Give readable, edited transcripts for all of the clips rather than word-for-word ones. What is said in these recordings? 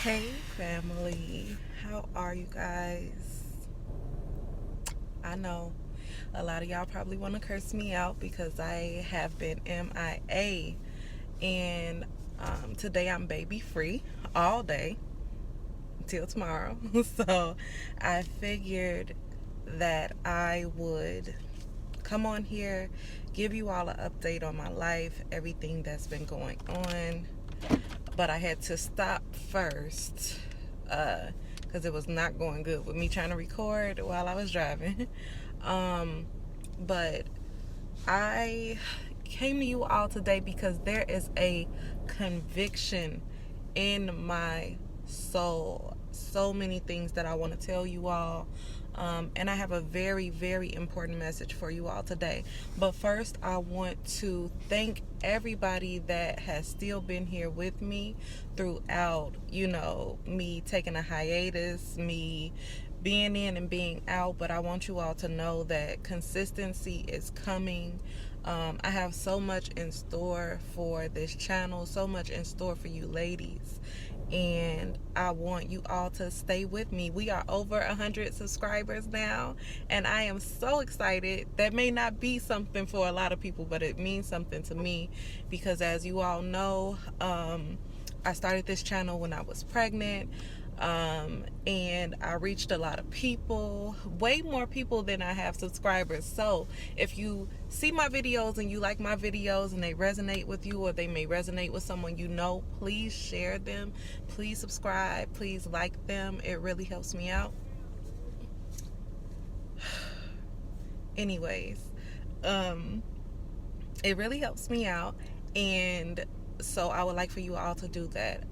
Hey family, how are you guys? I know a lot of y'all probably want to curse me out because I have been MIA, and today I'm baby free all day till tomorrow. So I figured that I would come on here, give you all an update on my life, everything that's been going on. But I had to stop first because it was not going good with me trying to record while I was driving. um, but I came to you all today because there is a conviction in my soul. So many things that I want to tell you all. And I have a very, very important message for you all today. But first, I want to thank everybody that has still been here with me throughout, me taking a hiatus, me being in and being out. But I want you all to know that consistency is coming. I have so much in store for this channel, so much in store for you ladies, and I want you all to stay with me. We are over 100 subscribers now, and I am so excited. That may not be something for a lot of people, but it means something to me because, as you all know, I started this channel when I was pregnant. And I reached a lot of people, way more people than I have subscribers. So if you see my videos and you like my videos and they resonate with you, or they may resonate with someone you know, please share them, please subscribe, please like them. It really helps me out. Anyways, um it really helps me out, and so I would like for you all to do that.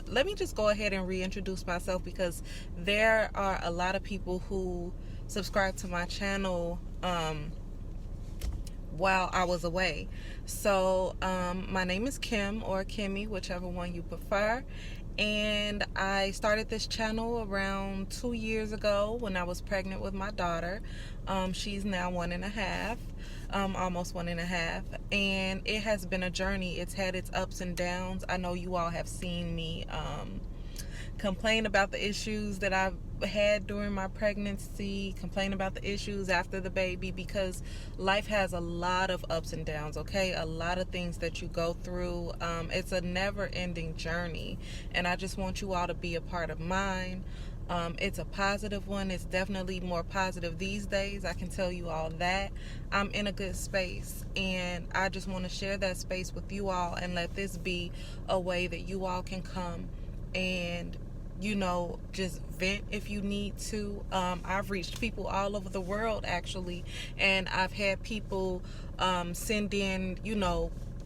Let me just go ahead and reintroduce myself because there are a lot of people who subscribe to my channel while I was away. So my name is Kim, or Kimmy, whichever one you prefer. And I started this channel around 2 years ago when I was pregnant with my daughter. She's now 1.5, almost 1.5. And it has been a journey. It's had its ups and downs. I know you all have seen me complain about the issues that I've had during my pregnancy, complain about the issues after the baby, because life has a lot of ups and downs, okay? A lot of things that you go through. It's a never ending journey, and I just want you all to be a part of mine. It's a positive one. It's definitely more positive these days. I can tell you all that. I'm in a good space, and I just want to share that space with you all and let this be a way that you all can come and just vent if you need to. I've reached people all over the world, actually, and I've had people send in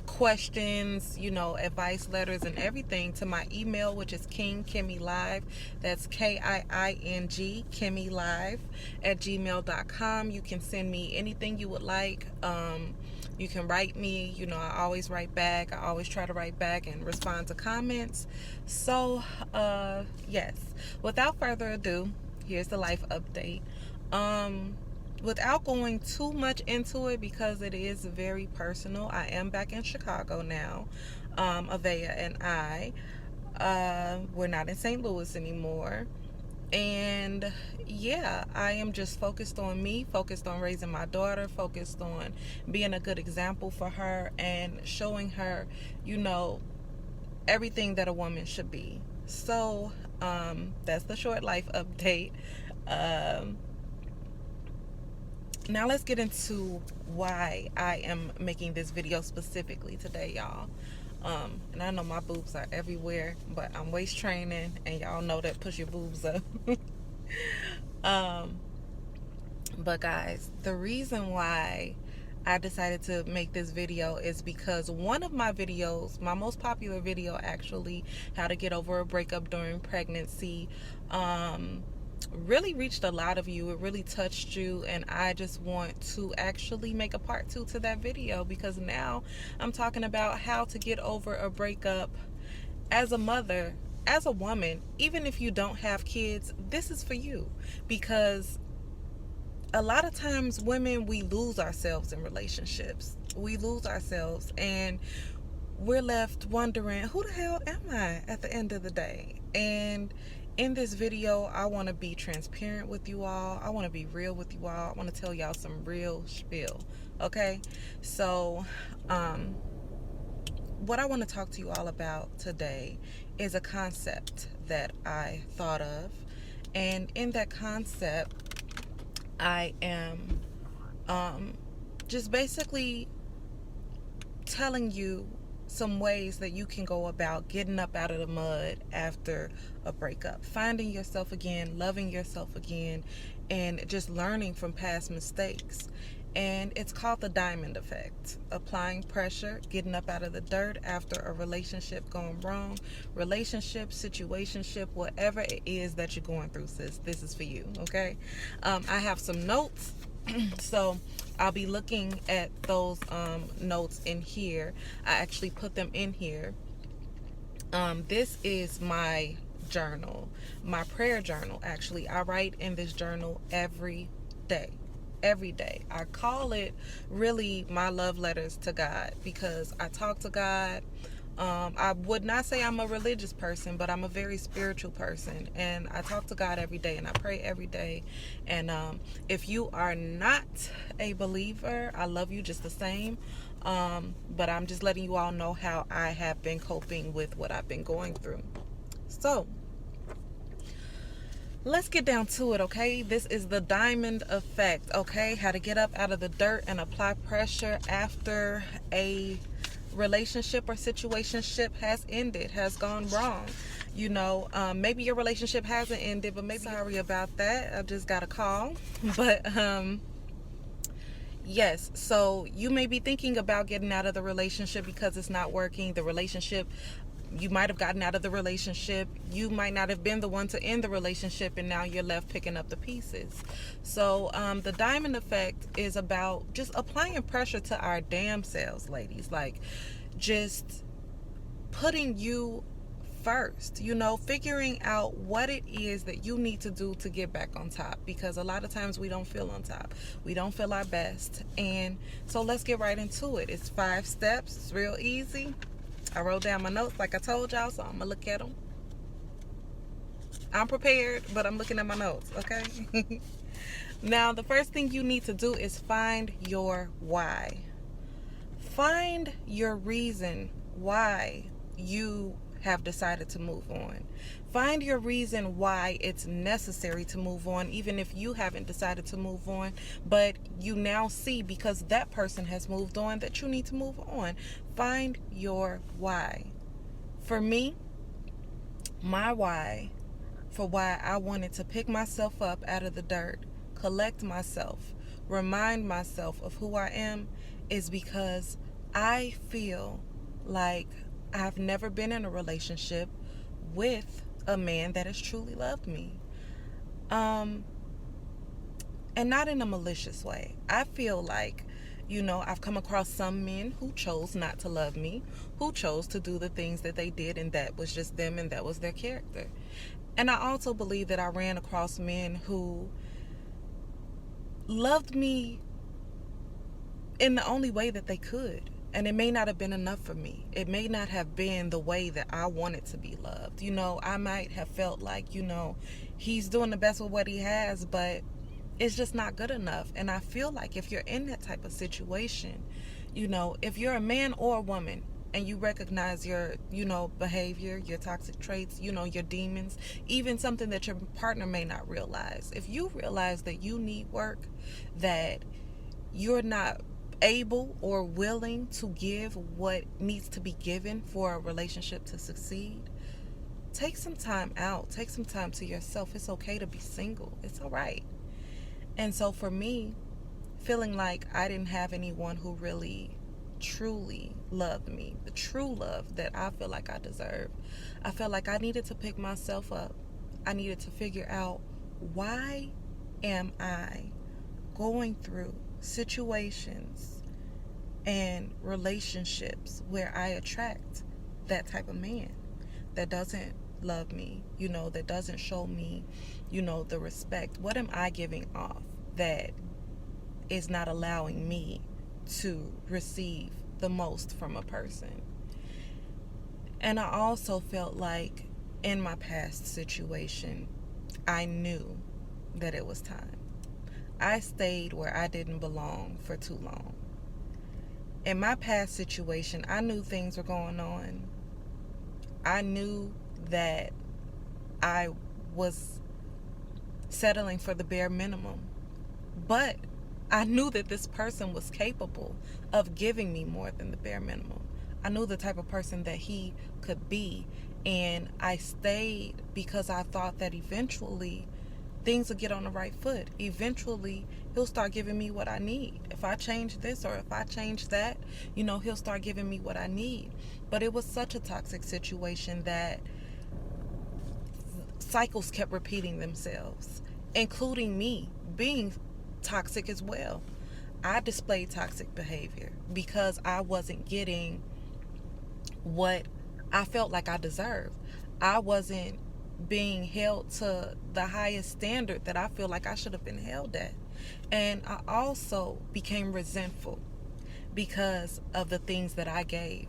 questions, advice letters and everything to my email, which is King Kimmy Live. That's KIING Kimmy Live at gmail.com. You can send me anything you would like. You can write me. I always write back. I always try to write back and respond to comments. So yes, without further ado, here's the life update. Without going too much into it, because it is very personal, I am back in Chicago now. Avea and I, we're not in St. Louis anymore. And yeah, I am just focused on me, focused on raising my daughter, focused on being a good example for her and showing her, everything that a woman should be. So that's the short life update. Um, Now let's get into why I am making this video specifically today, y'all. And I know my boobs are everywhere, but I'm waist training, and y'all know that push your boobs up. um, but guys, the reason why I decided to make this video is because one of my videos, my most popular video actually, how to get over a breakup during pregnancy, really reached a lot of you. It really touched you, and I just want to actually make a part 2 to that video, because now I'm talking about how to get over a breakup as a mother, as a woman. Even if you don't have kids, this is for you, because a lot of times women, we lose ourselves in relationships. We lose ourselves, and we're left wondering, who the hell am I at the end of the day? And in this video, I want to be transparent with you all. I want to be real with you all. I want to tell y'all some real spiel. Okay? So, what I want to talk to you all about today is a concept that I thought of. And in that concept, I am just basically telling you some ways that you can go about getting up out of the mud after a breakup, finding yourself again, loving yourself again, and just learning from past mistakes. And it's called the diamond effect. Applying pressure, getting up out of the dirt after a relationship going wrong, relationship, situationship, whatever it is that you're going through, sis, this is for you, okay? I have some notes. So I'll be looking at those notes in here. I actually put them in here. This is my journal, my prayer journal. Actually, I write in this journal every day. Every day. I call it really my love letters to God, because I talk to God. I would not say I'm a religious person, but I'm a very spiritual person, and I talk to God every day and I pray every day. And if you are not a believer, I love you just the same. But I'm just letting you all know how I have been coping with what I've been going through. So let's get down to it, okay? This is the diamond effect, okay? How to get up out of the dirt and apply pressure after a relationship or situationship has ended, has gone wrong. You know, maybe your relationship hasn't ended, but maybe sorry about that. I just got a call. But yes, so you may be thinking about getting out of the relationship because it's not working. The relationship, you might have gotten out of the relationship. You might not have been the one to end the relationship, and now you're left picking up the pieces. So the diamond effect is about just applying pressure to our damn selves, ladies. Like, just putting you first, you know, figuring out what it is that you need to do to get back on top, because a lot of times we don't feel on top, we don't feel our best. And so let's get right into it. It's 5 steps. It's real easy. I wrote down my notes like I told y'all, so I'm gonna look at them. I'm prepared, but I'm looking at my notes, okay? Now, the first thing you need to do is find your why. Find your reason why you have decided to move on. Find your reason why it's necessary to move on, even if you haven't decided to move on, but you now see, because that person has moved on, that you need to move on. Find your why. For me, my why for why I wanted to pick myself up out of the dirt, collect myself, remind myself of who I am, is because I feel like I've never been in a relationship with a man that has truly loved me. And not in a malicious way. I feel like, you know, I've come across some men who chose not to love me, who chose to do the things that they did, and that was just them and that was their character. And I also believe that I ran across men who loved me in the only way that they could. And it may not have been enough for me. It may not have been the way that I wanted to be loved. You know, I might have felt like, you know, he's doing the best with what he has, but it's just not good enough. And I feel like if you're in that type of situation, you know, if you're a man or a woman and you recognize your, you know, behavior, your toxic traits, you know, your demons, even something that your partner may not realize. If you realize that you need work, that you're not able or willing to give what needs to be given for a relationship to succeed, take some time out. Take some time to yourself. It's okay to be single. It's all right. And so for me, feeling like I didn't have anyone who really truly loved me, the true love that I feel like I deserved, I felt like I needed to pick myself up. I needed to figure out, why am I going through situations and relationships where I attract that type of man that doesn't love me, you know, that doesn't show me, you know, the respect? What am I giving off that is not allowing me to receive the most from a person? And I also felt like in my past situation, I knew that it was time. I stayed where I didn't belong for too long. In my past situation, I knew things were going on. I knew that I was settling for the bare minimum. But I knew that this person was capable of giving me more than the bare minimum. I knew the type of person that he could be. And I stayed because I thought that eventually things will get on the right foot. Eventually, he'll start giving me what I need. If I change this or if I change that, he'll start giving me what I need. But it was such a toxic situation that cycles kept repeating themselves, including me being toxic as well. I displayed toxic behavior because I wasn't getting what I felt like I deserved. I wasn't being held to the highest standard that I feel like I should have been held at. And I also became resentful because of the things that I gave.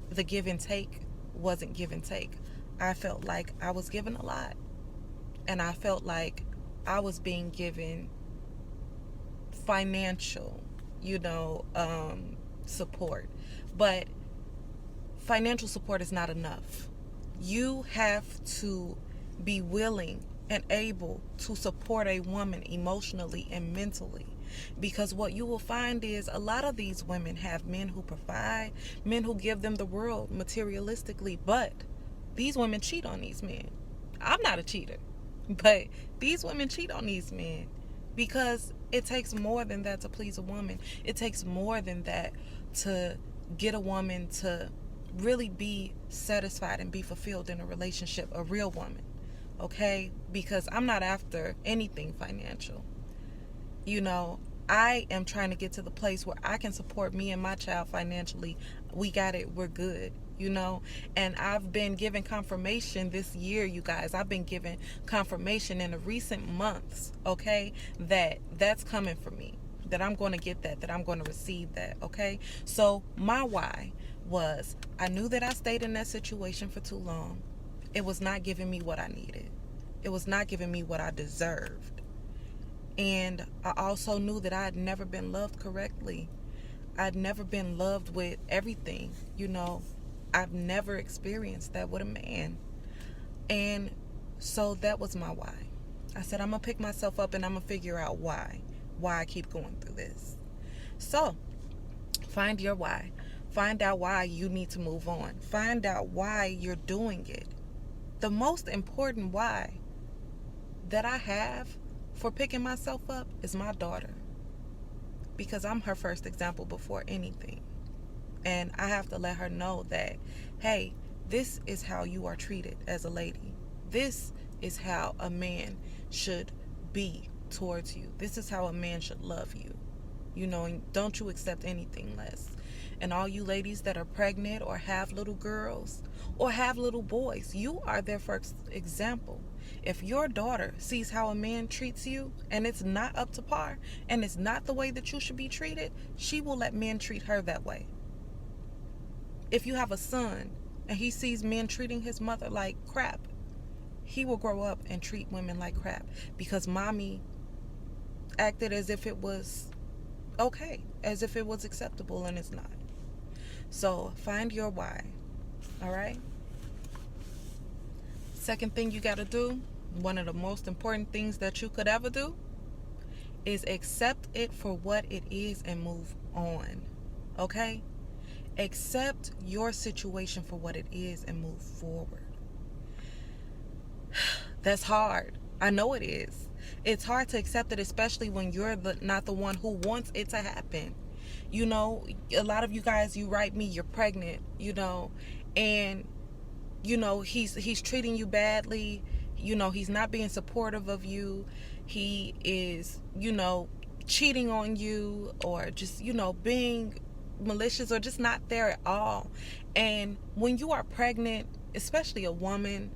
The give and take wasn't give and take. I felt like I was given a lot. And I felt like I was being given financial, support. But financial support is not enough. You have to be willing and able to support a woman emotionally and mentally. Because what you will find is a lot of these women have men who provide, men who give them the world materialistically, but these women cheat on these men. I'm not a cheater, but these women cheat on these men because it takes more than that to please a woman. It takes more than that to get a woman to really be satisfied and be fulfilled in a relationship, a real woman. Okay? Because I'm not after anything financial. I am trying to get to the place where I can support me and my child financially. We got it. We're good. And I've been given confirmation this year, you guys. I've been given confirmation in the recent months, okay, that that's coming for me, that I'm going to get that I'm going to receive that, okay? So my why was I knew that I stayed in that situation for too long. It was not giving me what I needed. It was not giving me what I deserved. And I also knew that I had never been loved correctly. I'd never been loved with everything, I've never experienced that with a man. And so that was my why. I said, I'm going to pick myself up and I'm going to figure out why I keep going through this. So find your why. Find out why you need to move on. Find out why you're doing it. The most important why that I have for picking myself up is my daughter. Because I'm her first example before anything. And I have to let her know that, hey, this is how you are treated as a lady. This is how a man should be towards you. This is how a man should love you. And don't you accept anything less. And all you ladies that are pregnant or have little girls or have little boys, you are their first example. If your daughter sees how a man treats you and it's not up to par and it's not the way that you should be treated, she will let men treat her that way. If you have a son and he sees men treating his mother like crap, he will grow up and treat women like crap because mommy acted as if it was okay, as if it was acceptable, and it's not. So find your why. All right? Second thing you got to do, one of the most important things that you could ever do, is accept it for what it is and move on. Okay? Accept your situation for what it is and move forward. That's hard. I know it is. It's hard to accept it, especially when you're not the one who wants it to happen. A lot of you guys, you write me, you're pregnant, and he's treating you badly. He's not being supportive of you. He is, cheating on you, or just, being malicious, or just not there at all. And when you are pregnant, especially a woman,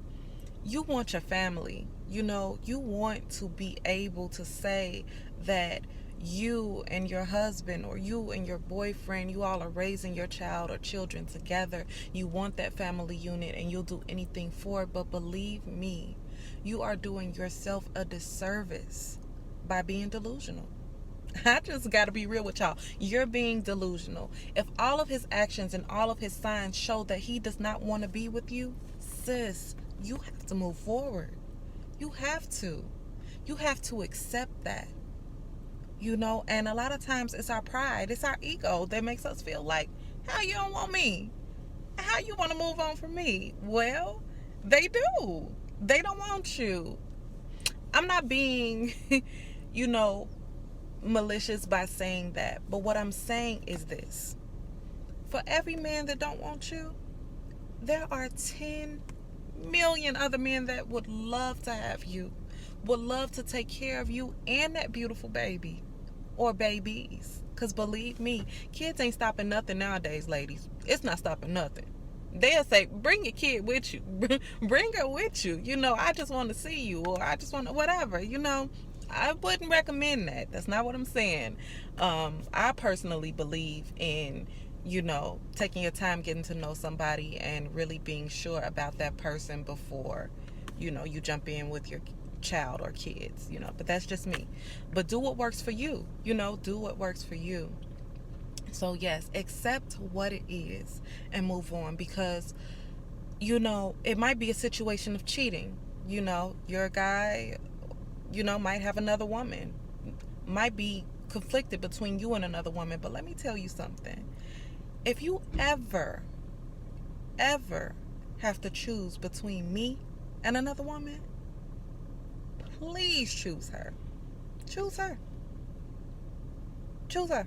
you want your family. You want to be able to say that you and your husband or you and your boyfriend, you all are raising your child or children together. You want that family unit and you'll do anything for it. But believe me, you are doing yourself a disservice by being delusional. I just got to be real with y'all. You're being delusional. If all of his actions and all of his signs show that he does not want to be with you, sis, you have to move forward. You have to. You have to accept that. And a lot of times it's our pride, it's our ego that makes us feel like, how you don't want me? How you want to move on from me? Well, they do. They don't want you. I'm not being, you know, malicious by saying that, but what I'm saying is this. For every man that don't want you, there are 10 million other men that would love to have you, would love to take care of you and that beautiful baby or babies. Because believe me, kids ain't stopping nothing nowadays, ladies. It's not stopping nothing. They'll say, bring your kid with you. Bring her with you. I just want to see you, or I just want to, whatever. I wouldn't recommend that. That's not what I'm saying. I personally believe in, taking your time getting to know somebody and really being sure about that person before, you jump in with your child or kids, but that's just me. But do what works for you, do what works for you. So yes, accept what it is and move on, because it might be a situation of cheating. Your guy, might have another woman, might be conflicted between you and another woman. But let me tell you something. If you ever have to choose between me and another woman, please choose her. Choose her. Choose her.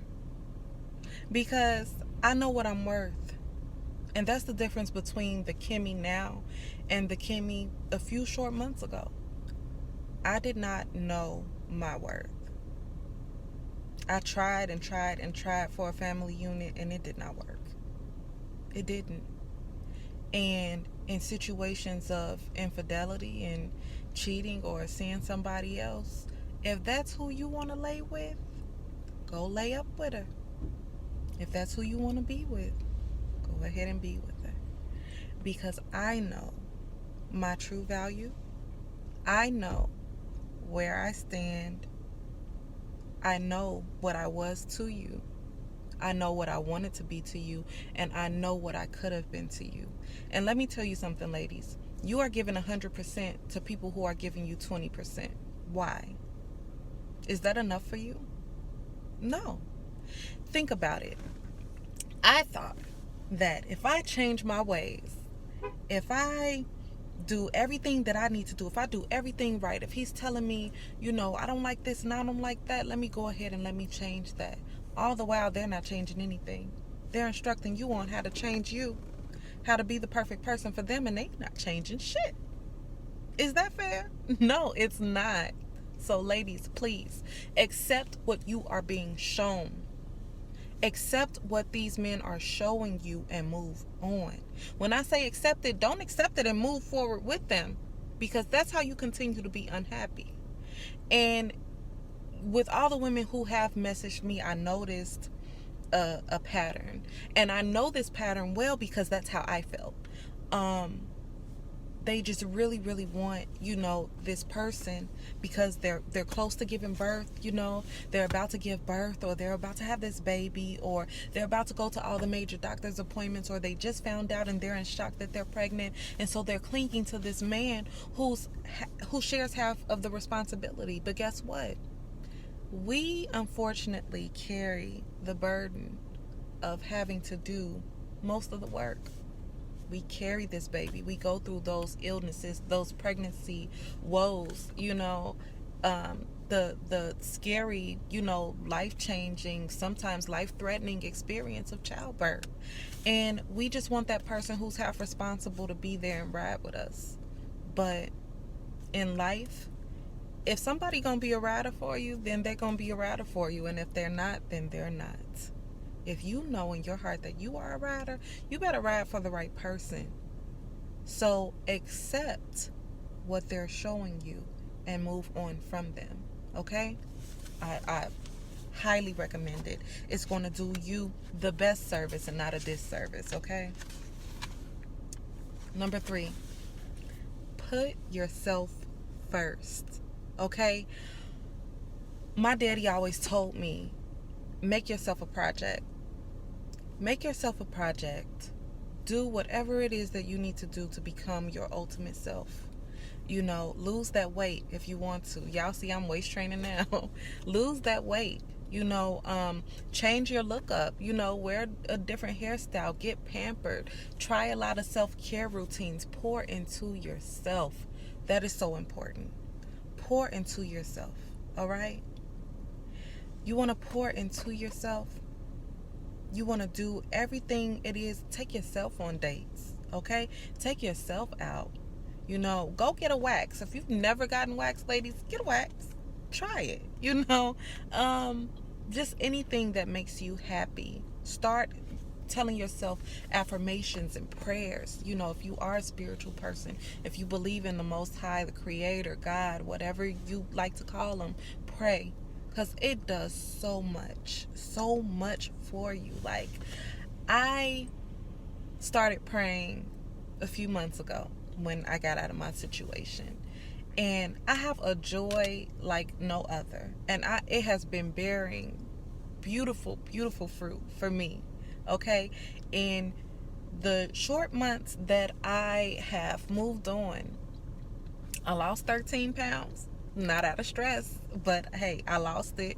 Because I know what I'm worth. And that's the difference between the Kimmy now and the Kimmy a few short months ago. I did not know my worth. I tried and tried and tried for a family unit, and it did not work. It didn't. And in situations of infidelity and cheating or seeing somebody else, if that's who you want to lay with, go lay up with her. If that's who you want to be with, go ahead and be with her. Because I know my true value. I know where I stand. I know what I was to you. I know what I wanted to be to you. And I know what I could have been to you. And let me tell you something, ladies. You are giving 100% to people who are giving you 20%. Why? Is that enough for you? No. Think about it. I thought that if I change my ways, if I do everything that I need to do, if I do everything right, if he's telling me, I don't like this and I don't like that, let me go ahead and let me change that. All the while, they're not changing anything. They're instructing you on how to change you, how to be the perfect person for them, and they're not changing shit. Is that fair? No, it's not. So ladies, please accept what you are being shown. Accept what these men are showing you and move on. When I say accept it, don't accept it and move forward with them, because that's how you continue to be unhappy. And with all the women who have messaged me, I noticed a pattern. And I know this pattern well because that's how I felt. They just really, really want, this person because they're close to giving birth, they're about to give birth, or they're about to have this baby, or they're about to go to all the major doctor's appointments, or they just found out and they're in shock that they're pregnant. And so they're clinging to this man who shares half of the responsibility. But guess what? We unfortunately carry the burden of having to do most of the work. We carry this baby. We go through those illnesses, those pregnancy woes, the scary, life-changing, sometimes life-threatening experience of childbirth. And we just want that person who's half responsible to be there and ride with us. But in life, if somebody gonna be a rider for you, then they're gonna be a rider for you. And if they're not, then they're not. If you know in your heart that you are a rider, you better ride for the right person. So accept what they're showing you and move on from them. Okay? I Highly recommended. It's going to do you the best service and not a disservice, okay? Number 3, put yourself first, okay? My daddy always told me, make yourself a project. Make yourself a project. Do whatever it is that you need to do to become your ultimate self. Lose that weight if you want to. Y'all see I'm waist training now. Lose that weight. Change your look up. Wear a different hairstyle. Get pampered. Try a lot of self-care routines. Pour into yourself. That is so important. Pour into yourself. All right? You want to pour into yourself? You want to do everything it is. Take yourself on dates. Okay? Take yourself out. Go get a wax. If you've never gotten wax, ladies, get a wax. Try it. Just anything that makes you happy. Start telling yourself affirmations and prayers. If you are a spiritual person, if you believe in the Most High, the Creator, God, whatever you like to call Him, pray. Because it does so much for you. Like, I started praying a few months ago when I got out of my situation. And I have a joy like no other. And it has been bearing beautiful, beautiful fruit for me. Okay? In the short months that I have moved on, I lost 13 pounds. Not out of stress, but hey, I lost it.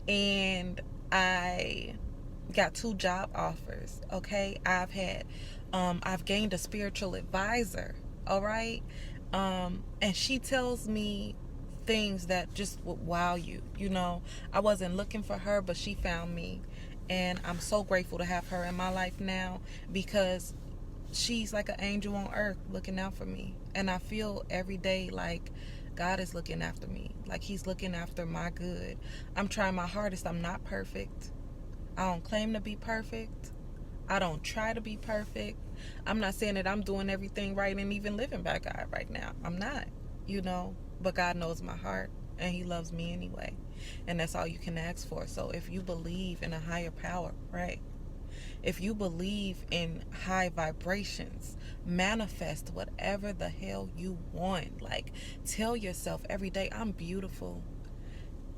And I got 2 job offers. Okay? I've gained a spiritual advisor. All right? And she tells me things that just would wow you. I wasn't looking for her, but she found me. And I'm so grateful to have her in my life now, because she's like an angel on earth looking out for me. And I feel every day like God is looking after me. Like He's looking after my good. I'm trying my hardest. I'm not perfect. I don't claim to be perfect. I don't try to be perfect. I'm not saying that I'm doing everything right and even living by God right now. I'm not, but God knows my heart and He loves me anyway. And that's all you can ask for. So if you believe in a higher power, right? If you believe in high vibrations, manifest whatever the hell you want. Like, tell yourself every day, I'm beautiful.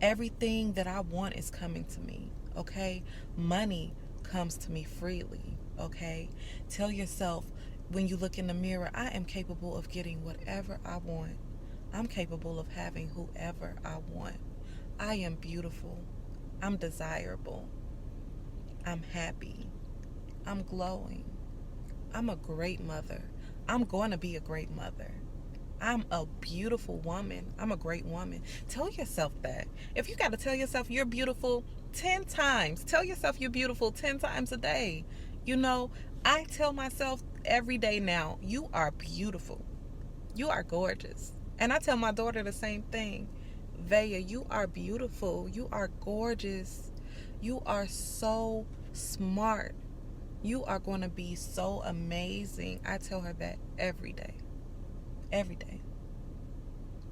Everything that I want is coming to me, okay? Money comes to me freely, okay? Tell yourself when you look in the mirror, I am capable of getting whatever I want. I'm capable of having whoever I want. I am beautiful. I'm desirable. I'm happy. I'm glowing. I'm a great mother. I'm going to be a great mother. I'm a beautiful woman. I'm a great woman. Tell yourself that. If you got to tell yourself you're beautiful 10 times, tell yourself you're beautiful 10 times a day. I tell myself every day now, you are beautiful. You are gorgeous. And I tell my daughter the same thing. Vaya, you are beautiful. You are gorgeous. You are so smart. You are going to be so amazing. I tell her that every day. Every day.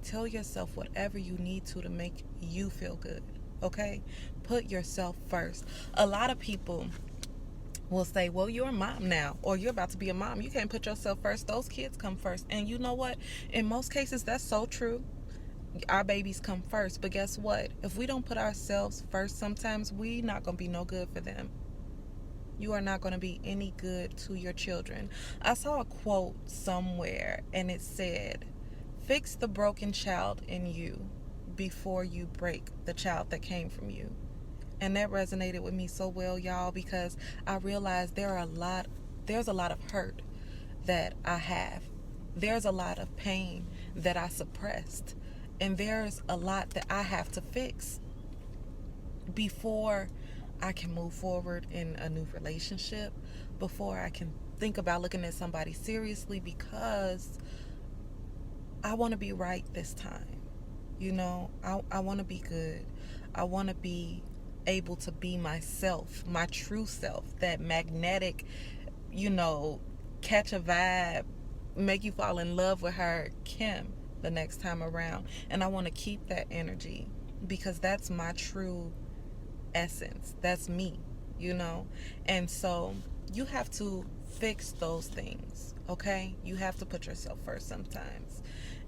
Tell yourself whatever you need to make you feel good. Okay? Put yourself first. A lot of people will say, well, you're a mom now, or you're about to be a mom. You can't put yourself first. Those kids come first. And you know what? In most cases, that's so true. Our babies come first. But guess what? If we don't put ourselves first, sometimes we not going to be no good for them. You are not going to be any good to your children. I saw a quote somewhere, and it said, fix the broken child in you before you break the child that came from you. And that resonated with me so well, y'all, because I realized there's a lot of hurt that I have. There's a lot of pain that I suppressed. And there's a lot that I have to fix before I can move forward in a new relationship, before I can think about looking at somebody seriously, because I want to be right this time. I want to be good. I want to be able to be myself, my true self, that magnetic, catch a vibe, make you fall in love with her, Kim, the next time around. And I want to keep that energy, because that's my true essence. That's me, you know? And so you have to fix those things, okay? You have to put yourself first sometimes.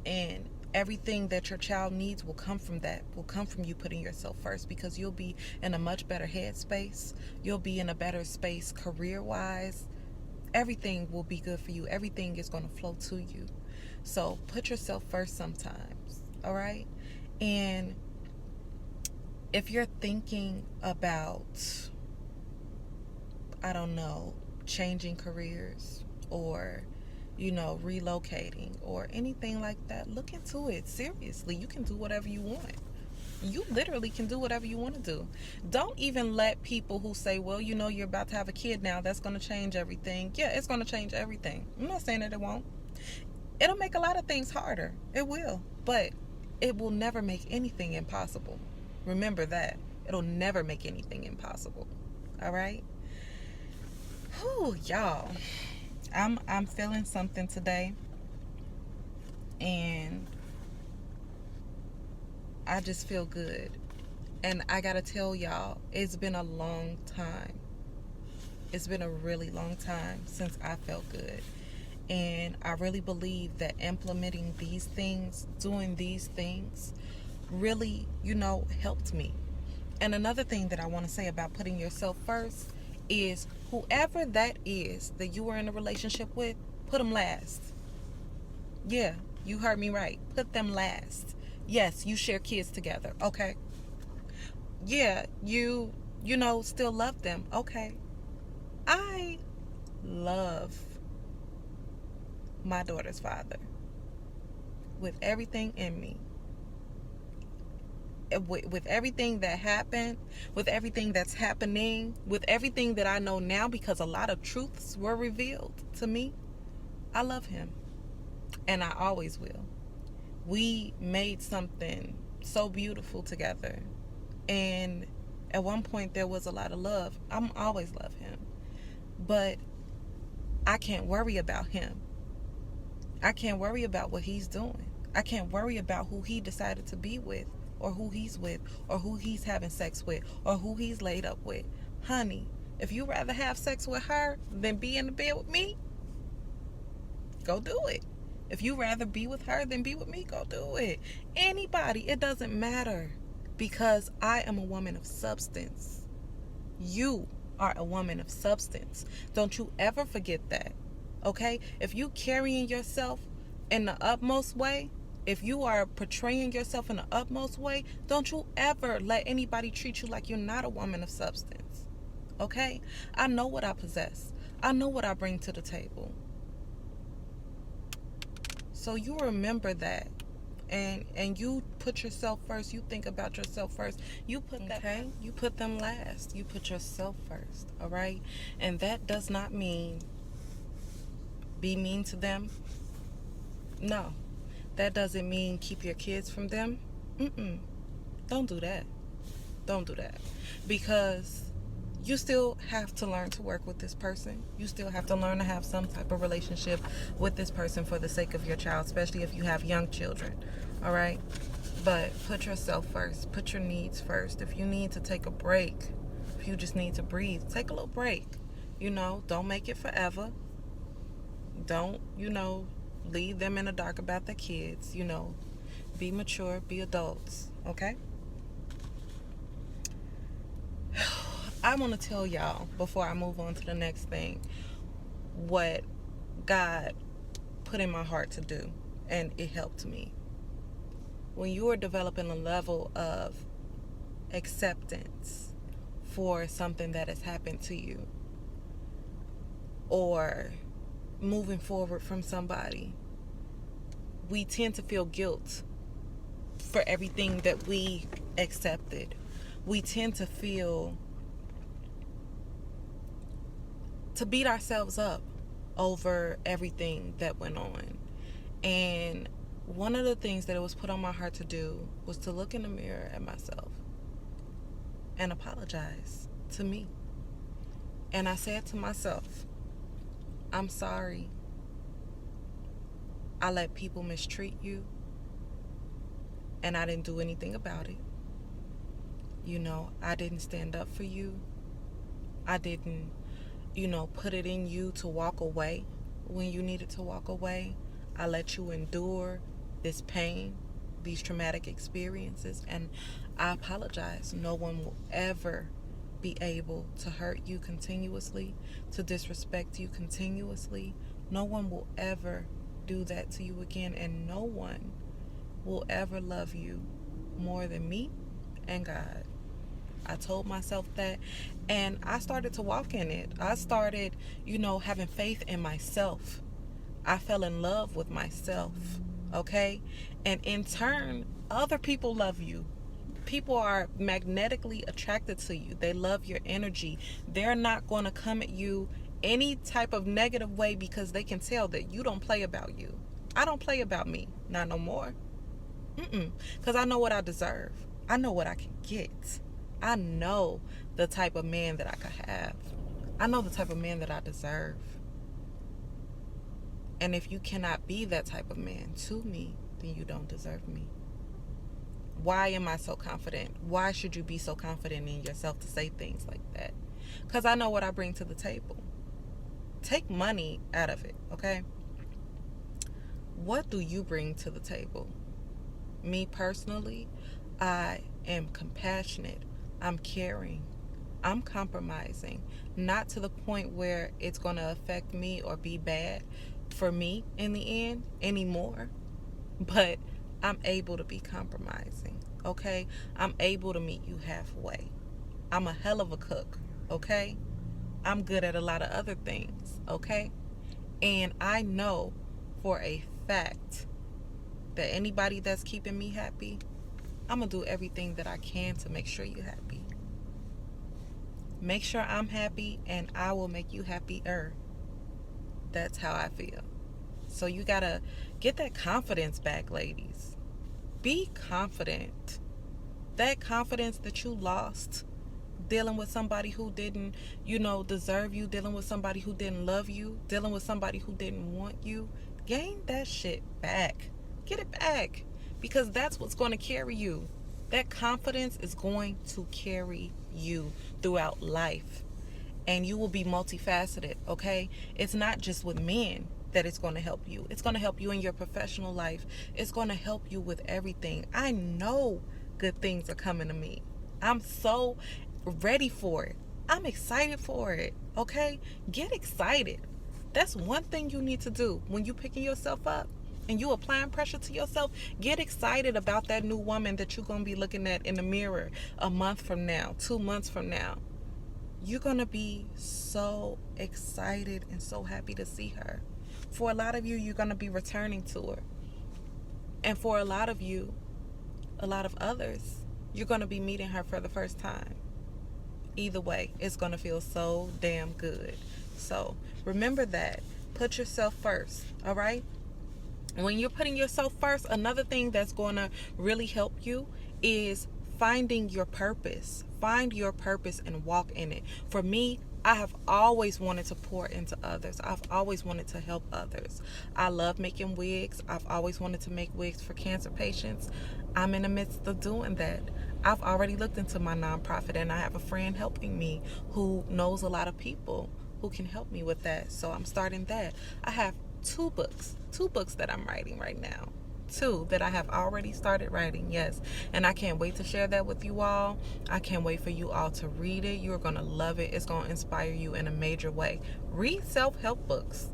And everything that your child needs will come from that, will come from you putting yourself first, because you'll be in a much better headspace. You'll be in a better space career wise. Everything will be good for you. Everything is going to flow to you. So put yourself first sometimes, all right? And if you're thinking about, I don't know, changing careers or, relocating or anything like that, look into it seriously. You can do whatever you want. You literally can do whatever you want to do. Don't even let people who say, well, you're about to have a kid now, that's going to change everything. Yeah, it's going to change everything. I'm not saying that it won't. It'll make a lot of things harder. It will. But it will never make anything impossible. Remember that. It'll never make anything impossible. All right? Whew, y'all. I'm feeling something today. And I just feel good. And I gotta tell y'all, it's been a long time. It's been a really long time since I felt good. And I really believe that implementing these things, doing these things, really, helped me. And another thing that I want to say about putting yourself first is whoever that is that you are in a relationship with, put them last. Yeah, you heard me right. Put them last. Yes, you share kids together. Okay. Yeah, you still love them. Okay. I love my daughter's father with everything in me. With everything that happened, with everything that's happening, with everything that I know now, because a lot of truths were revealed to me, I love him. And I always will. We made something so beautiful together. And at one point there was a lot of love. I'm always love him. But I can't worry about him. I can't worry about what he's doing. I can't worry about who he decided to be with, or who he's with, or who he's having sex with, or who he's laid up with. Honey, if you rather have sex with her than be in the bed with me, go do it. If you rather be with her than be with me, go do it. Anybody, it doesn't matter, because I am a woman of substance. You are a woman of substance. Don't you ever forget that. Okay? If you carrying yourself in the utmost way, if you are portraying yourself in the utmost way, don't you ever let anybody treat you like you're not a woman of substance. Okay? I know what I possess. I know what I bring to the table. So you remember that. And you put yourself first. You think about yourself first. You put that. Okay? You put them last. You put yourself first. All right? And that does not mean be mean to them. No. That doesn't mean keep your kids from them. Don't do that. Don't do that. Because you still have to learn to work with this person. You still have to learn to have some type of relationship with this person for the sake of your child, especially if you have young children. All right? But put yourself first. Put your needs first. If you need to take a break, if you just need to breathe, take a little break. Don't make it forever. Don't, leave them in the dark about their kids. Be mature, be adults. Okay? I want to tell y'all, before I move on to the next thing, what God put in my heart to do, and it helped me. When you are developing a level of acceptance for something that has happened to you, or moving forward from somebody, we tend to feel guilt for everything that we accepted. We tend to beat ourselves up over everything that went on. And one of the things that it was put on my heart to do was to look in the mirror at myself and apologize to me. And I said to myself, I'm sorry I let people mistreat you, and I didn't do anything about it. I didn't stand up for you. I didn't, put it in you to walk away when you needed to walk away. I let you endure this pain, these traumatic experiences, and I apologize. No one will ever be able to hurt you continuously, to disrespect you continuously. No one will ever do that to you again, and no one will ever love you more than me and God. I told myself that, and I started to walk in it. I started, having faith in myself. I fell in love with myself, okay? And in turn, other people love you. People are magnetically attracted to you. They love your energy. They're not going to come at you any type of negative way because they can tell that you don't play about you. I don't play about me, not no more. Because I know what I deserve. I know what I can get. I know the type of man that I could have. I know the type of man that I deserve. And if you cannot be that type of man to me, then you don't deserve me. Why am I so confident? Why should you be so confident in yourself to say things like that? Because I know what I bring to the table. Take money out of it, okay? What do you bring to the table? Me personally, I am compassionate. I'm caring. I'm compromising. Not to the point where it's going to affect me or be bad for me in the end anymore. But I'm able to be compromising, okay? I'm able to meet you halfway. I'm a hell of a cook, okay? I'm good at a lot of other things, okay? And I know for a fact that anybody that's keeping me happy, I'm going to do everything that I can to make sure you're happy. Make sure I'm happy and I will make you happier. That's how I feel. So you got to get that confidence back, ladies. Be confident. That confidence that you lost dealing with somebody who didn't, deserve you, dealing with somebody who didn't love you, dealing with somebody who didn't want you, gain that shit back. Get it back. Because that's what's going to carry you. That confidence is going to carry you throughout life. And you will be multifaceted, okay? It's not just with men that it's going to help you. It's going to help you in your professional life. It's going to help you with everything. I know good things are coming to me. I'm so ready for it. I'm excited for it, okay? Get excited. That's one thing you need to do when you picking yourself up and you applying pressure to yourself. Get excited about that new woman that you're going to be looking at in the mirror a month from now, 2 months from now. You're going to be so excited and so happy to see her. For a lot of you, you're going to be returning to her. And for a lot of you, a lot of others, you're going to be meeting her for the first time. Either way, it's going to feel so damn good. So remember that. Put yourself first, all right? When you're putting yourself first, another thing that's going to really help you is finding your purpose. Find your purpose and walk in it. For me, I have always wanted to pour into others. I've always wanted to help others. I love making wigs. I've always wanted to make wigs for cancer patients. I'm in the midst of doing that. I've already looked into my nonprofit, and I have a friend helping me who knows a lot of people who can help me with that. So I'm starting that. I have two books that I'm writing right now. 2 that I have already started writing, yes. And I can't wait to share that with you all. I can't wait for you all to read it. You're going to love it. It's going to inspire you in a major way. Read self-help books.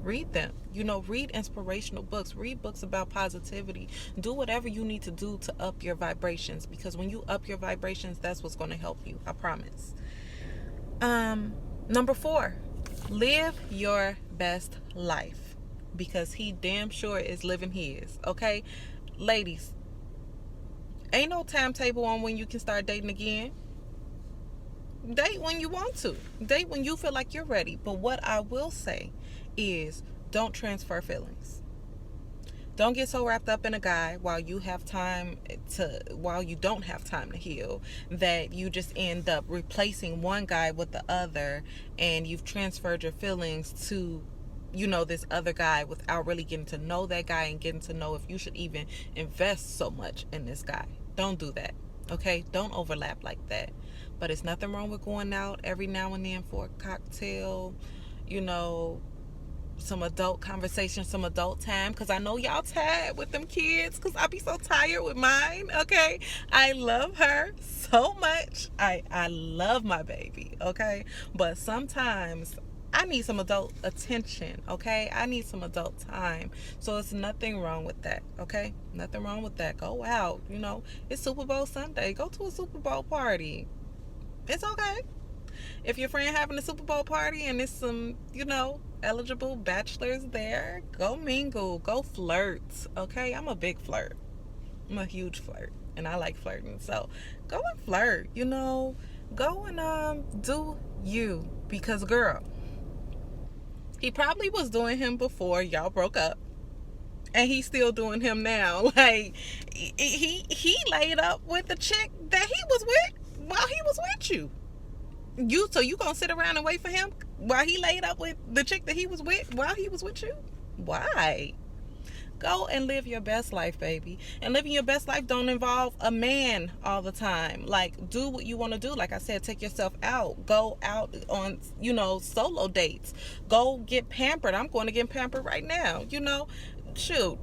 Read them. Read inspirational books. Read books about positivity. Do whatever you need to do to up your vibrations, because when you up your vibrations, that's what's going to help you. I promise. Number 4, live your best life. Because he damn sure is living his, okay? Ladies, ain't no timetable on when you can start dating again. Date when you want to. Date when you feel like you're ready. But what I will say is, don't transfer feelings. Don't get so wrapped up in a guy while you don't have time to heal, that you just end up replacing one guy with the other, and you've transferred your feelings to this other guy without really getting to know that guy and getting to know if you should even invest so much in this guy. Don't do that. Okay, don't overlap like that. But it's nothing wrong with going out every now and then for a cocktail, you know, some adult conversation, some adult time, because I know y'all tired with them kids, because I be so tired with mine. Okay, I love her so much. I love my baby. Okay, but sometimes I need some adult attention. Okay, I need some adult time. So it's nothing wrong with that. Okay, nothing wrong with that. Go out, you know, it's Super Bowl Sunday, go to a Super Bowl party. It's okay. If your friend having a Super Bowl party and it's some, you know, eligible bachelors there, go mingle, go flirt. Okay, I'm a big flirt. I'm a huge flirt, and I like flirting. So go and flirt. You know, go and do you, because girl, he probably was doing him before y'all broke up, and he's still doing him now. Like he laid up with the chick that he was with while he was with you. So you gonna sit around and wait for him while he laid up with the chick that he was with while he was with you? Why? Go and live your best life, baby. And living your best life don't involve a man all the time. Like, do what you want to do. Like I said, take yourself out. Go out on, you know, solo dates. Go get pampered. I'm going to get pampered right now. You know, shoot.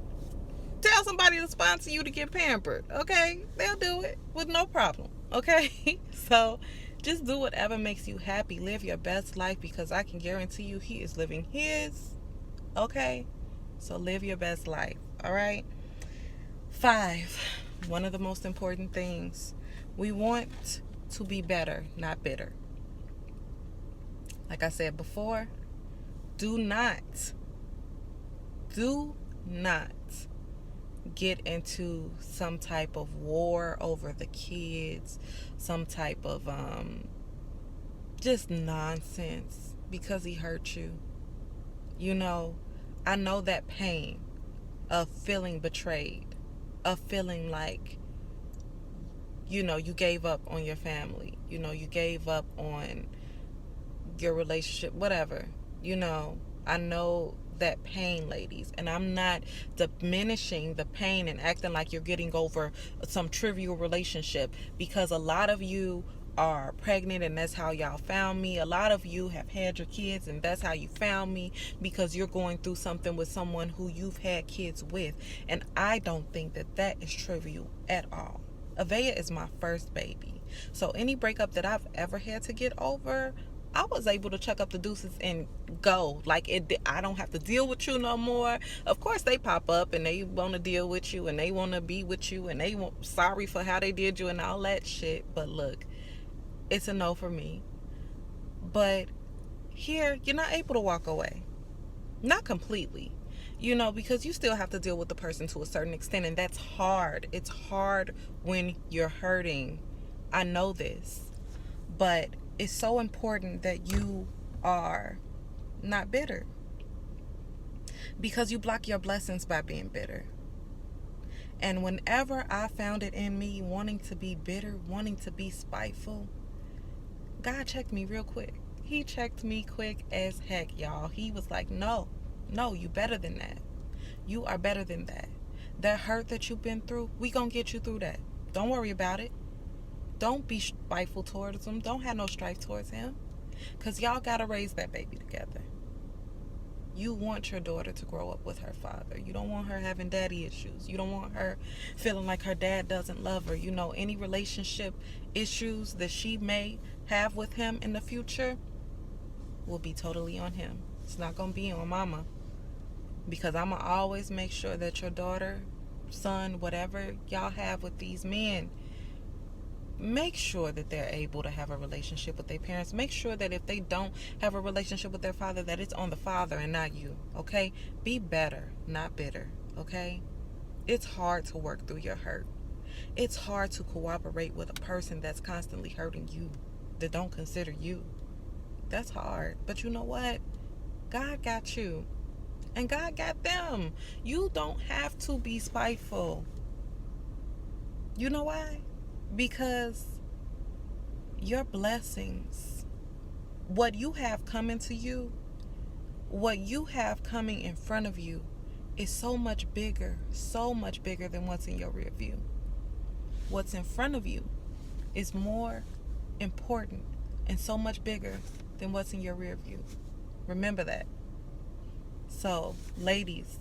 Tell somebody to sponsor you to get pampered. Okay? They'll do it with no problem. Okay? So just do whatever makes you happy. Live your best life, because I can guarantee you he is living his. Okay? So live your best life. All right? 5. One of the most important things. We want to be better, not bitter. Like I said before, do not get into some type of war over the kids, some type of just nonsense because he hurt you. You know, I know that pain of feeling betrayed, of feeling like, you know, you gave up on your family, you know, you gave up on your relationship, whatever. You know, I know that pain, ladies, and I'm not diminishing the pain and acting like you're getting over some trivial relationship, because a lot of you are pregnant and that's how y'all found me. A lot of you have had your kids and that's how you found me, because you're going through something with someone who you've had kids with. And I don't think that that is trivial at all. Avea is my first baby. So any breakup that I've ever had to get over, I was able to chuck up the deuces and go. Like, I don't have to deal with you no more. Of course, they pop up and they want to deal with you and they want to be with you and they want sorry for how they did you and all that shit. But look, it's a no for me. But here, you're not able to walk away. Not completely, you know, because you still have to deal with the person to a certain extent, and that's hard. It's hard when you're hurting. I know this. But it's so important that you are not bitter, because you block your blessings by being bitter. And whenever I found it in me wanting to be bitter, wanting to be spiteful, God checked me real quick. He checked me quick as heck, y'all. He was like, no, you better than that. You are better than that. That hurt that you've been through, we gonna get you through that. Don't worry about it. Don't be spiteful towards him. Don't have no strife towards him, because y'all got to raise that baby together. You want your daughter to grow up with her father. You don't want her having daddy issues. You don't want her feeling like her dad doesn't love her. You know, any relationship issues that she may have with him in the future will be totally on him. It's not going to be on mama, because I'm going to always make sure that your daughter, son, whatever y'all have with these men, make sure that they're able to have a relationship with their parents. Make sure that if they don't have a relationship with their father, that it's on the father and not you. Okay? Be better, not bitter. Okay? It's hard to work through your hurt. It's hard to cooperate with a person that's constantly hurting you, that don't consider you. That's hard. But you know what? God got you. And God got them. You don't have to be spiteful. You know why? Because your blessings, what you have coming to you, what you have coming in front of you, is so much bigger than what's in your rear view. what's in front of you is more important and so much bigger than what's in your rear view. Remember that. So, ladies,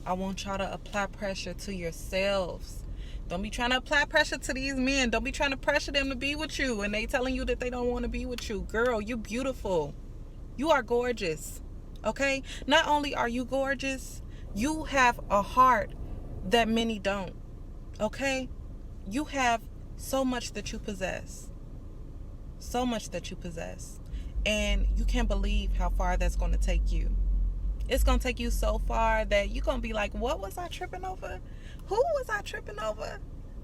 I want y'all to apply pressure to yourselves. Don't be trying to apply pressure to these men. Don't be trying to pressure them to be with you and they telling you that they don't want to be with you. Girl, you're beautiful. You are gorgeous. Okay? Not only are you gorgeous, you have a heart that many don't. Okay? You have so much that you possess. So much that you possess. And you can't believe how far that's going to take you. It's going to take you so far that you're going to be like, what was I tripping over? Who was I tripping over?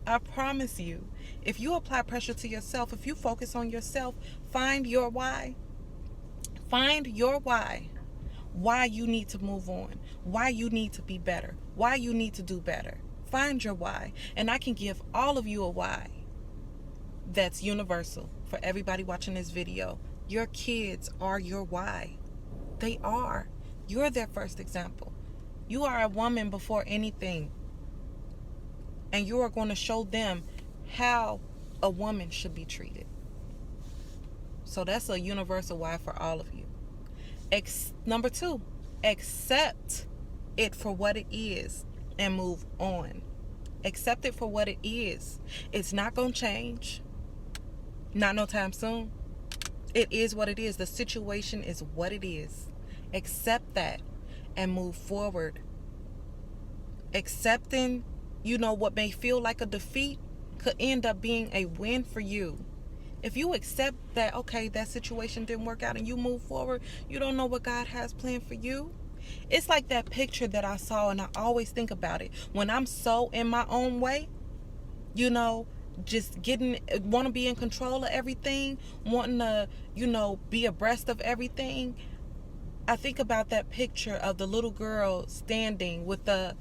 I promise you, if you apply pressure to yourself, if you focus on yourself, find your why. Find your why. Why you need to move on. Why you need to be better. Why you need to do better. Find your why. And I can give all of you a why that's universal for everybody watching this video. Your kids are your why. They are. You're their first example. You are a woman before anything. And you are going to show them how a woman should be treated. So that's a universal why for all of you. Number 2, accept it for what it is and move on. Accept it for what it is. It's not going to change. Not no time soon. It is what it is. The situation is what it is. Accept that and move forward. Accepting, what may feel like a defeat could end up being a win for you. If you accept that, okay, that situation didn't work out and you move forward, you don't know what God has planned for you. It's like that picture that I saw, and I always think about it. When I'm so in my own way, just want to be in control of everything, wanting to, be abreast of everything. I think about that picture of the little girl standing with the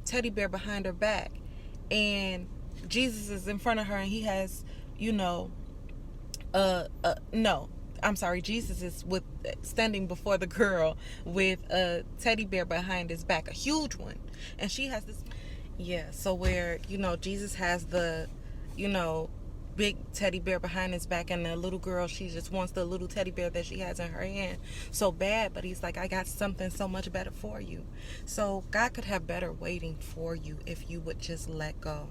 teddy bear behind her back, and Jesus is in front of her, and he has, Jesus is standing before the girl with a teddy bear behind his back, a huge one, and she has this, so where, Jesus has the, big teddy bear behind his back, and the little girl, she just wants the little teddy bear that she has in her hand so bad, but he's like, I got something so much better for you. So God could have better waiting for you if you would just let go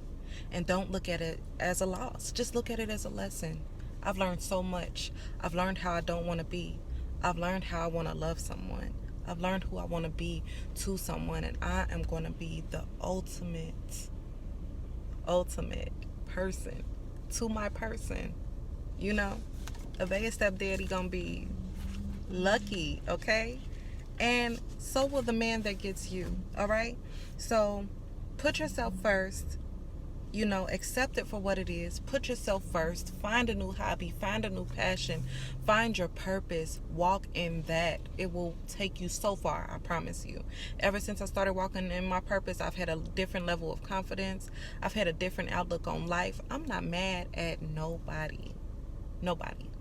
and don't look at it as a loss. Just look at it as a lesson. I've learned so much. I've learned how I don't want to be. I've learned how I want to love someone. I've learned who I want to be to someone, and I am going to be the ultimate person to my person. A baby stepdaddy gonna be lucky, okay? And so will the man that gets you, all right? So put yourself first. Accept it for what it is. Put yourself first. Find a new hobby. Find a new passion. Find your purpose. Walk in that. It will take you so far, I promise you. Ever since I started walking in my purpose, I've had a different level of confidence. I've had a different outlook on life. I'm not mad at nobody. Nobody.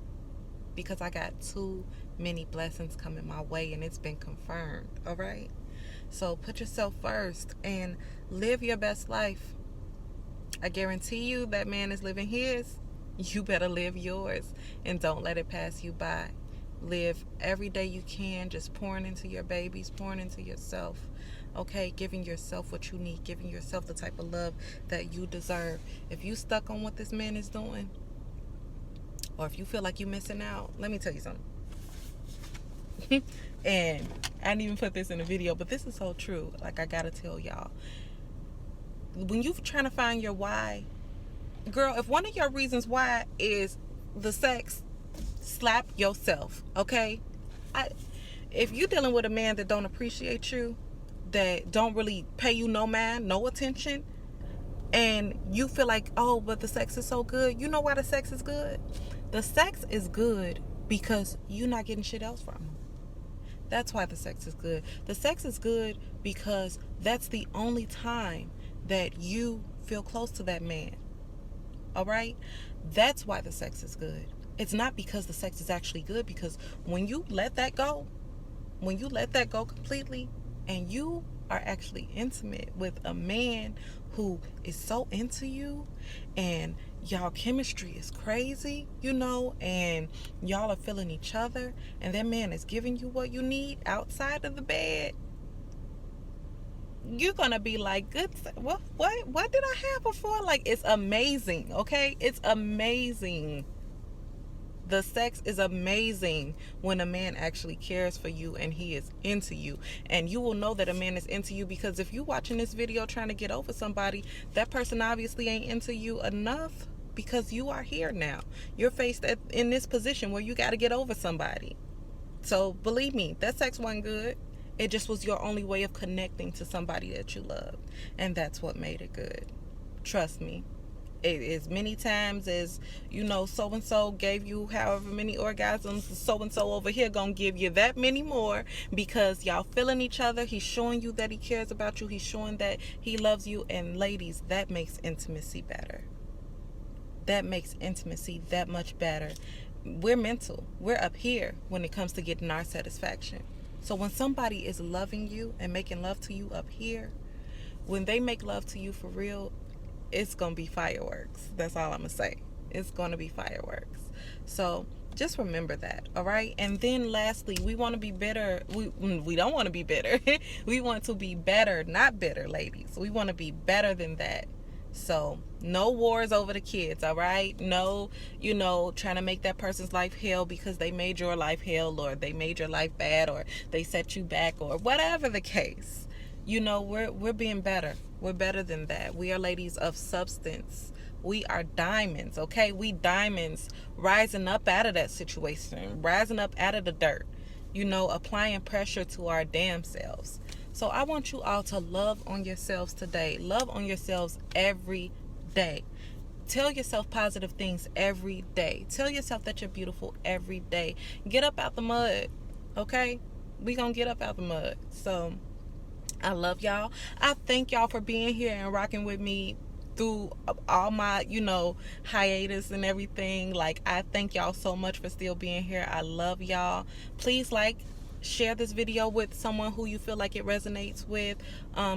Because I got too many blessings coming my way, and it's been confirmed, all right? So put yourself first and live your best life. I guarantee you that man is living his. You better live yours, and don't let it pass you by. Live every day you can, just pouring into your babies, pouring into yourself, okay? Giving yourself what you need, giving yourself the type of love that you deserve. If you stuck on what this man is doing, or if you feel like you're missing out, let me tell you something. And I didn't even put this in the video, but this is so true. Like, I gotta tell y'all. When you're trying to find your why, girl, if one of your reasons why is the sex, slap yourself, okay? If you're dealing with a man that don't appreciate you, that don't really pay you no mind, no attention, and you feel like, oh, but the sex is so good, you know why the sex is good? The sex is good because you're not getting shit else from him. That's why the sex is good. The sex is good because that's the only time that you feel close to that man. All right? That's why the sex is good. It's not because the sex is actually good, because when you let that go completely, and you are actually intimate with a man who is so into you, and y'all chemistry is crazy, and y'all are feeling each other, and that man is giving you what you need outside of the bed, you're gonna be like, good, what did I have before? Like, it's amazing. Okay, it's amazing. The sex is amazing when a man actually cares for you and he is into you. And you will know that a man is into you because if you watching this video trying to get over somebody, that person obviously ain't into you enough, because you are here now. You're faced in this position where you got to get over somebody. So believe me, that sex wasn't good. It just was your only way of connecting to somebody that you loved. And that's what made it good. Trust me. As many times as so and so gave you however many orgasms, so and so over here gonna give you that many more, because y'all feeling each other. He's showing you that he cares about you. He's showing that he loves you. And ladies, that makes intimacy better. That makes intimacy that much better. We're mental. We're up here when it comes to getting our satisfaction. So when somebody is loving you and making love to you up here, when they make love to you for real, it's going to be fireworks. That's all I'm going to say. It's going to be fireworks. So just remember that, all right? And then lastly, we want to be better. We don't want to be bitter. We want to be better, not bitter, ladies. We want to be better than that. So no wars over the kids, all right? No, trying to make that person's life hell because they made your life hell, or they made your life bad, or they set you back, or whatever the case. We're being better. We're better than that. We are ladies of substance. We are diamonds, okay? We diamonds rising up out of that situation, rising up out of the dirt, applying pressure to our damn selves. So I want you all to love on yourselves today. Love on yourselves every day. Tell yourself positive things every day. Tell yourself that you're beautiful every day. Get up out the mud, okay? We gonna get up out the mud. So I love y'all. I thank y'all for being here and rocking with me through all my, hiatus and everything. Like, I thank y'all so much for still being here. I love y'all. Please share this video with someone who you feel like it resonates with.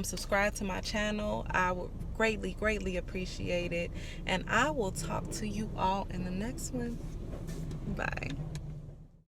Subscribe to my channel. I would greatly appreciate it. And I will talk to you all in the next one. Bye.